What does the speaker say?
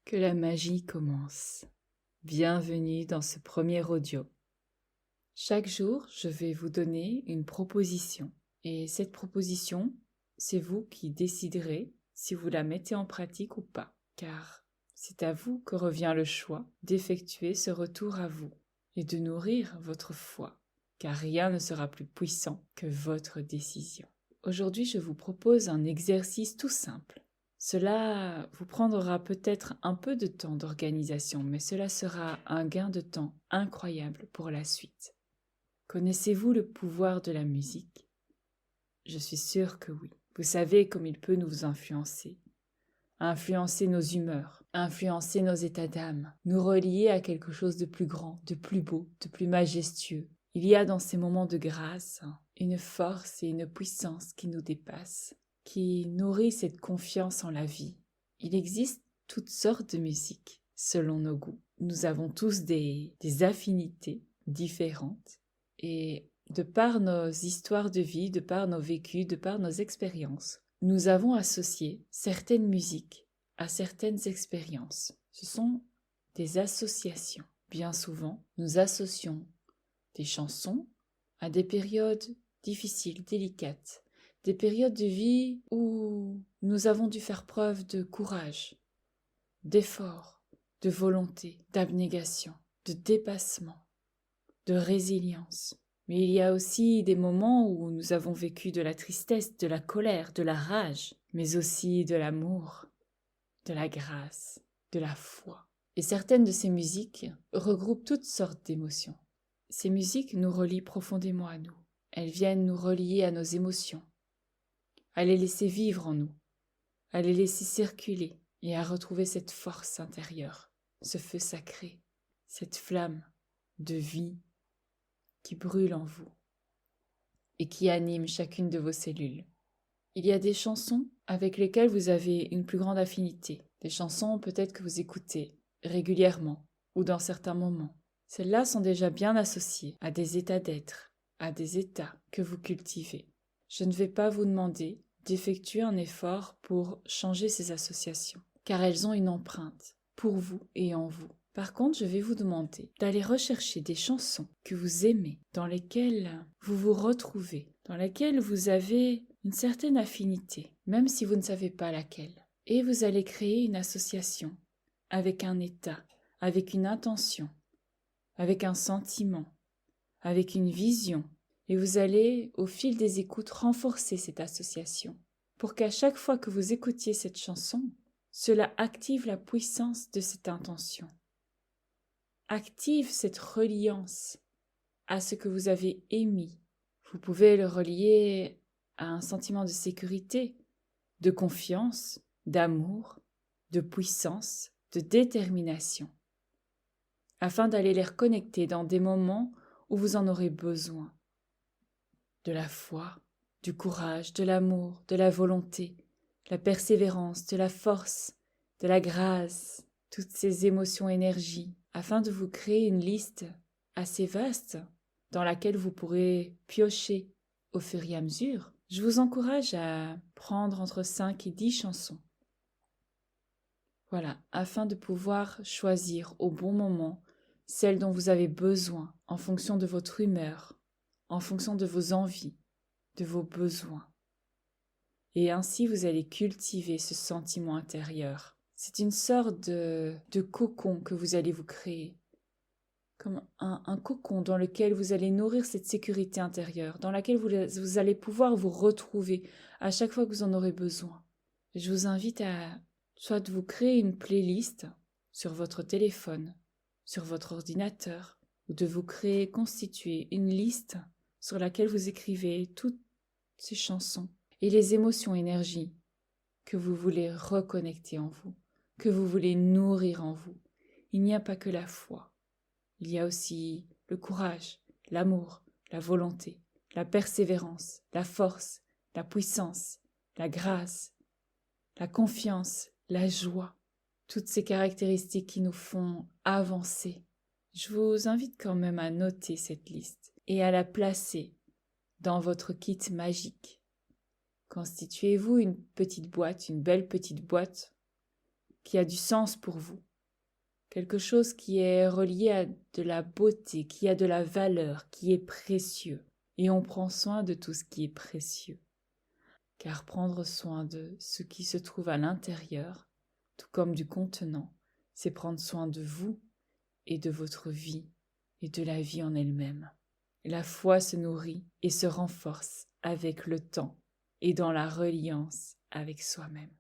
Que la magie commence. Bienvenue dans ce premier audio. Chaque jour, je vais vous donner une proposition. Et cette proposition, c'est vous qui déciderez si vous la mettez en pratique ou pas. Car c'est à vous que revient le choix d'effectuer ce retour à vous et de nourrir votre foi. Car rien ne sera plus puissant que votre décision. Aujourd'hui, je vous propose un exercice tout simple. Cela vous prendra peut-être un peu de temps d'organisation, mais cela sera un gain de temps incroyable pour la suite. Connaissez-vous le pouvoir de la musique? Je suis sûre que oui. Vous savez comme il peut nous influencer nos humeurs, influencer nos états d'âme, nous relier à quelque chose de plus grand, de plus beau, de plus majestueux. Il y a dans ces moments de grâce une force et une puissance qui nous dépassent, qui nourrit cette confiance en la vie. Il existe toutes sortes de musiques selon nos goûts. Nous avons tous des affinités différentes et de par nos histoires de vie, de par nos vécus, de par nos expériences, nous avons associé certaines musiques à certaines expériences. Ce sont des associations. Bien souvent, nous associons des chansons à des périodes difficiles, délicates, des périodes de vie où nous avons dû faire preuve de courage, d'effort, de volonté, d'abnégation, de dépassement, de résilience. Mais il y a aussi des moments où nous avons vécu de la tristesse, de la colère, de la rage, mais aussi de l'amour, de la grâce, de la foi. Et certaines de ces musiques regroupent toutes sortes d'émotions. Ces musiques nous relient profondément à nous. Elles viennent nous relier à nos émotions, à les laisser vivre en nous, à les laisser circuler et à retrouver cette force intérieure, ce feu sacré, cette flamme de vie qui brûle en vous et qui anime chacune de vos cellules. Il y a des chansons avec lesquelles vous avez une plus grande affinité, des chansons peut-être que vous écoutez régulièrement ou dans certains moments. Celles-là sont déjà bien associées à des états d'être, à des états que vous cultivez. Je ne vais pas vous demander d'effectuer un effort pour changer ces associations, car elles ont une empreinte pour vous et en vous. Par contre, je vais vous demander d'aller rechercher des chansons que vous aimez, dans lesquelles vous vous retrouvez, dans lesquelles vous avez une certaine affinité, même si vous ne savez pas laquelle. Et vous allez créer une association avec un état, avec une intention, avec un sentiment, avec une vision. Et vous allez, au fil des écoutes, renforcer cette association pour qu'à chaque fois que vous écoutiez cette chanson, cela active la puissance de cette intention. Active cette reliance à ce que vous avez émis. Vous pouvez le relier à un sentiment de sécurité, de confiance, d'amour, de puissance, de détermination, afin d'aller les reconnecter dans des moments où vous en aurez besoin. De la foi, du courage, de l'amour, de la volonté, la persévérance, de la force, de la grâce, toutes ces émotions, énergies, afin de vous créer une liste assez vaste dans laquelle vous pourrez piocher au fur et à mesure. Je vous encourage à prendre entre 5 et 10 chansons. Voilà, afin de pouvoir choisir au bon moment celle dont vous avez besoin en fonction de votre humeur, en fonction de vos envies, de vos besoins. Et ainsi, vous allez cultiver ce sentiment intérieur. C'est une sorte de cocon que vous allez vous créer, comme un cocon dans lequel vous allez nourrir cette sécurité intérieure, dans laquelle vous allez pouvoir vous retrouver à chaque fois que vous en aurez besoin. Et je vous invite à soit vous créer une playlist sur votre téléphone, sur votre ordinateur, ou de vous constituer une liste sur laquelle vous écrivez toutes ces chansons et les émotions, énergies que vous voulez reconnecter en vous, que vous voulez nourrir en vous. Il n'y a pas que la foi. Il y a aussi le courage, l'amour, la volonté, la persévérance, la force, la puissance, la grâce, la confiance, la joie. Toutes ces caractéristiques qui nous font avancer. Je vous invite quand même à noter cette liste et à la placer dans votre kit magique. Constituez-vous une petite boîte, une belle petite boîte qui a du sens pour vous, quelque chose qui est relié à de la beauté, qui a de la valeur, qui est précieux. Et on prend soin de tout ce qui est précieux. Car prendre soin de ce qui se trouve à l'intérieur, tout comme du contenant, c'est prendre soin de vous et de votre vie et de la vie en elle-même. La foi se nourrit et se renforce avec le temps et dans la reliance avec soi-même.